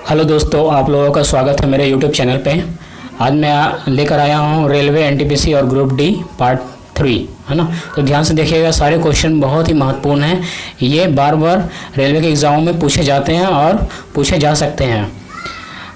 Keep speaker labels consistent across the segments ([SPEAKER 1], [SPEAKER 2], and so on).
[SPEAKER 1] Hello दोस्तों, आप लोगों का स्वागत है मेरे यूट्यूब चैनल पे। आज मैं लेकर आया हूँ रेलवे एनटीपीसी और ग्रुप डी पार्ट 3, है ना। तो ध्यान से देखिएगा, सारे क्वेश्चन बहुत ही महत्वपूर्ण हैं। ये बार बार रेलवे के एग्जामों में पूछे जाते हैं और पूछे जा सकते हैं।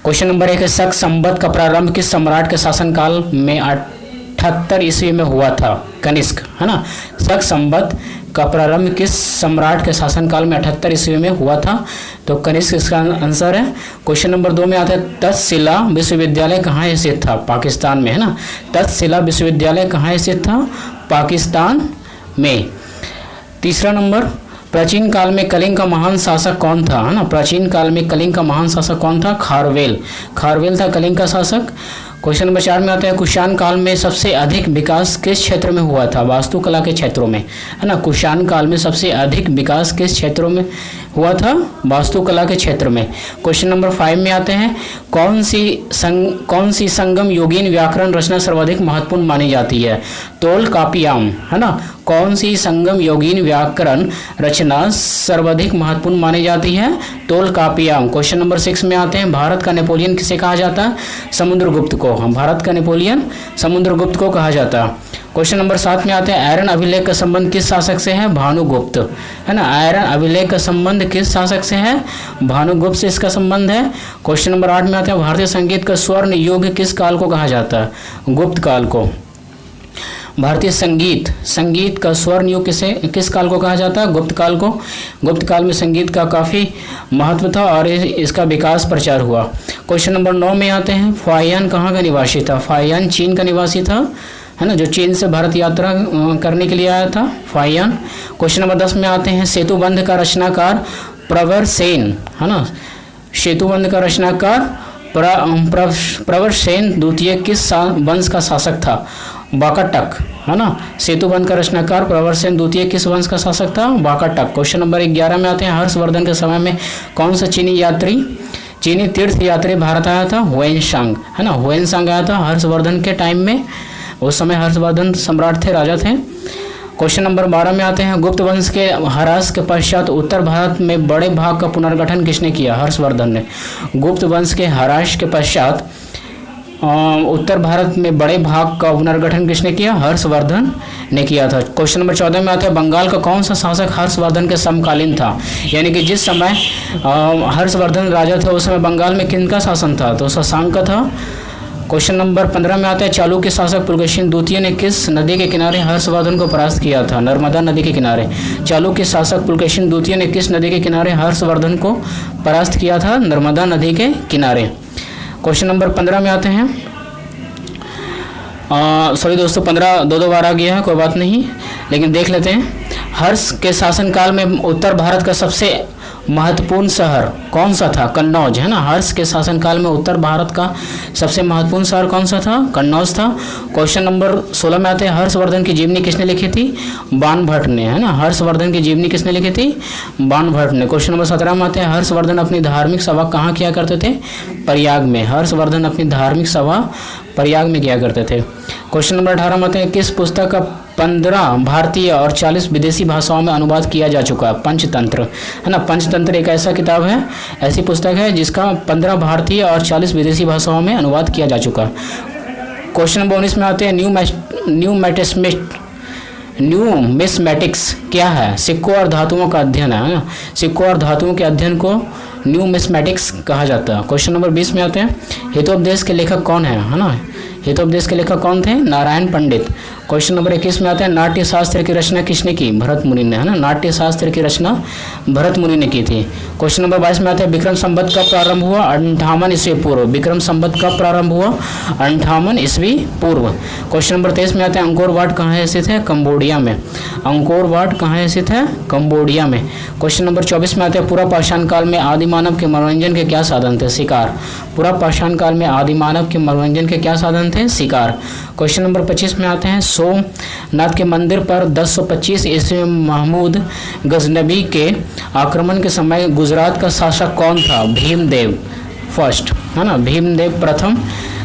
[SPEAKER 1] क्वेश्चन नंबर 1 है, शक संवत का प्रारंभ किस सम्राट के शासनकाल में 78 ईस्वी में हुआ था? कनिष्क, है ना। शक संवत का प्रारंभ किस सम्राट के शासनकाल में 78 ईस्वी में हुआ था? तो कनिष्क इसका आंसर है। क्वेश्चन नंबर 2 में आता है, तक्षशिला विश्वविद्यालय कहाँ स्थित था? पाकिस्तान में, है ना। तक्षशिला विश्वविद्यालय कहाँ स्थित था? पाकिस्तान में। तीसरा नंबर, प्राचीन काल में कलिंग का महान शासक कौन था? है ना। प्राचीन काल में कलिंग का महान शासक कौन था? खारवेल। खारवेल था कलिंग का शासक। क्वेश्चन नंबर 4 में आता है, कुषाण काल में सबसे अधिक विकास किस क्षेत्र में हुआ था? वास्तुकला के क्षेत्रों में, है ना। कुषाण काल में सबसे अधिक विकास किस क्षेत्रों में हुआ था? वास्तुकला के क्षेत्र में। क्वेश्चन नंबर 5 में आते हैं, कौन सी संगम योगीन व्याकरण रचना सर्वाधिक महत्वपूर्ण मानी जाती है? तोलकापियम, है ना। कौन सी संगम योगीन व्याकरण रचना सर्वाधिक महत्वपूर्ण मानी जाती है? तोलकापियम। क्वेश्चन नंबर 6 में आते हैं, भारत का नेपोलियन किसे कहा जाता है? समुद्रगुप्त को। भारत का नेपोलियन समुद्रगुप्त को कहा जाता है। क्वेश्चन नंबर 7 में आते हैं, आयरन अभिलेख का संबंध किस शासक से है? भानुगुप्त, है ना। आयरन अभिलेख का संबंध किस शासक से है? भानुगुप्त से इसका संबंध है। क्वेश्चन नंबर 8 में आते हैं, भारतीय संगीत का स्वर्ण युग किस काल को कहा जाता है? गुप्त काल को। भारतीय संगीत का स्वर्ण युग किस काल को कहा जाता है? गुप्त काल को। गुप्त काल में संगीत का काफ़ी महत्व था और इसका विकास प्रचार हुआ। क्वेश्चन नंबर 9 में आते हैं, फाहियान कहाँ का निवासी था? फाहियान चीन का निवासी था, है ना, जो चीन से भारत यात्रा करने के लिए आया था, फाहियान। क्वेश्चन नंबर 10 में आते हैं, सेतुबंध का रचनाकार प्रवर सेन, है ना। सेतुबंध का रचनाकार प्रवर सेन द्वितीय किस वंश का शासक था? वाकाटक, है ना। सेतुबंध का रचनाकार प्रवर सेन द्वितीय किस वंश का शासक था? वाकाटक। क्वेश्चन नंबर 11 में आते हैं, हर्षवर्धन के समय में कौन सा चीनी तीर्थ यात्री भारत आया था? हुएनसांग, है ना। हुएनसांग आया था हर्षवर्धन के टाइम में। उस समय हर्षवर्धन सम्राट थे, राजा थे। क्वेश्चन नंबर 12 में आते हैं, गुप्त वंश के ह्रास के पश्चात उत्तर भारत में बड़े भाग का पुनर्गठन किसने किया? हर्षवर्धन ने। गुप्त वंश के ह्रास के पश्चात उत्तर भारत में बड़े भाग का पुनर्गठन किसने किया? हर्षवर्धन ने किया था। क्वेश्चन नंबर 14 में आता है, बंगाल का कौन सा शासक हर्षवर्धन के समकालीन था? यानी कि जिस समय हर्षवर्धन राजा थे उस समय बंगाल में किनका शासन था? तो शशांक का था। क्वेश्चन नंबर 15 में आता है, चालुक्य शासक पुलकेशिन द्वितीय ने किस नदी के किनारे हर्षवर्धन को परास्त किया था? नर्मदा नदी के किनारे। चालुक्य शासक पुलकेशिन द्वितीय ने किस नदी के किनारे हर्षवर्धन को परास्त किया था? नर्मदा नदी के किनारे। क्वेश्चन नंबर 15 में आते हैं, सॉरी दोस्तों, 15 दो बार आ गया है, कोई बात नहीं, लेकिन देख लेते हैं। हर्ष के शासनकाल में उत्तर भारत का सबसे महत्वपूर्ण शहर कौन सा था? कन्नौज, है ना। हर्ष के शासनकाल में उत्तर भारत का सबसे महत्वपूर्ण शहर कौन सा था? कन्नौज था। क्वेश्चन नंबर 16 में आते हैं, हर्षवर्धन की जीवनी किसने लिखी थी? बाणभट्ट ने, है ना। हर्षवर्धन की जीवनी किसने लिखी थी? बाणभट्ट ने। क्वेश्चन नंबर 17 में आते हैं, हर्षवर्धन अपनी धार्मिक सभा कहाँ किया करते थे? प्रयाग में। हर्षवर्धन अपनी धार्मिक सभा प्रयाग में किया करते थे। क्वेश्चन नंबर 18 में आते हैं, किस पुस्तक का 15 भारतीय और 40 विदेशी भाषाओं में अनुवाद किया जा चुका है? पंचतंत्र, है ना। पंचतंत्र एक ऐसा किताब है, ऐसी पुस्तक है जिसका 15 भारतीय और 40 विदेशी भाषाओं में अनुवाद किया जा चुका है। क्वेश्चन नंबर 19 में आते हैं, न्यूमिस्मेटिक्स क्या है? सिक्कों और धातुओं का अध्ययन है ना। सिक्कों और धातुओं के अध्ययन को न्यूमिस्मेटिक्स कहा जाता है। क्वेश्चन नंबर 20 में आते हैं, हितोपदेश के लेखक कौन है ना। हितोपदेश के लेखक कौन थे? नारायण पंडित। क्वेश्चन नंबर 21 में आते हैं, नाट्य शास्त्र की रचना किसने की? भरत मुनि ने, है ना। नाट्य शास्त्र की रचना भरत मुनि ने की थी। क्वेश्चन नंबर 22 में आते हैं, विक्रम संवत कब प्रारंभ हुआ? 58 ईस्वी पूर्व। विक्रम संवत कब प्रारंभ हुआ? 58 ईस्वी पूर्व। क्वेश्चन नंबर 23 में आते हैं, अंकोर वाट कहाँ स्थित है? कंबोडिया में। अंकोर वाट कहाँ स्थित है? कंबोडिया में। क्वेश्चन नंबर 24 में आते हैं, पूरा पाषाण काल में आदि मानव के मनोरंजन के क्या साधन थे? शिकार। पूरा पाषाण काल में आदि मानव के मनोरंजन के क्या साधन थे? शिकार। क्वेश्चन नंबर 25 में आते हैं, सोमनाथ के मंदिर पर 1025 ईस्वी में महमूद गजनबी के आक्रमण के समय गुजरात का शासक कौन था? भीमदेव फर्स्ट, है ना। भीमदेव प्रथम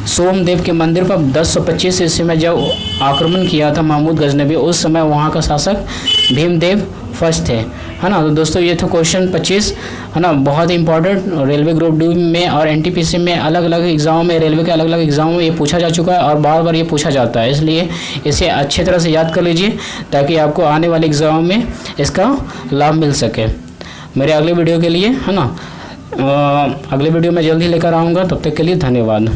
[SPEAKER 1] सोमदेव के मंदिर पर 1025 ईस्वी में जब आक्रमण किया था महमूद गजनबी, उस समय वहाँ का शासक भीमदेव फर्स्ट थे, है ना। तो दोस्तों ये था क्वेश्चन 25, है ना, बहुत ही इंपॉर्टेंट। रेलवे ग्रुप डी में और एनटीपीसी में अलग अलग एग्ज़ाम में, रेलवे के अलग अलग एग्ज़ाम में ये पूछा जा चुका है और बार बार ये पूछा जाता है, इसलिए इसे अच्छे तरह से याद कर लीजिए ताकि आपको आने वाले एग्ज़ाम में इसका लाभ मिल सके। मेरे अगले वीडियो के लिए, है ना, अगले वीडियो में जल्दी लेकर आऊँगा, तब तक के लिए धन्यवाद।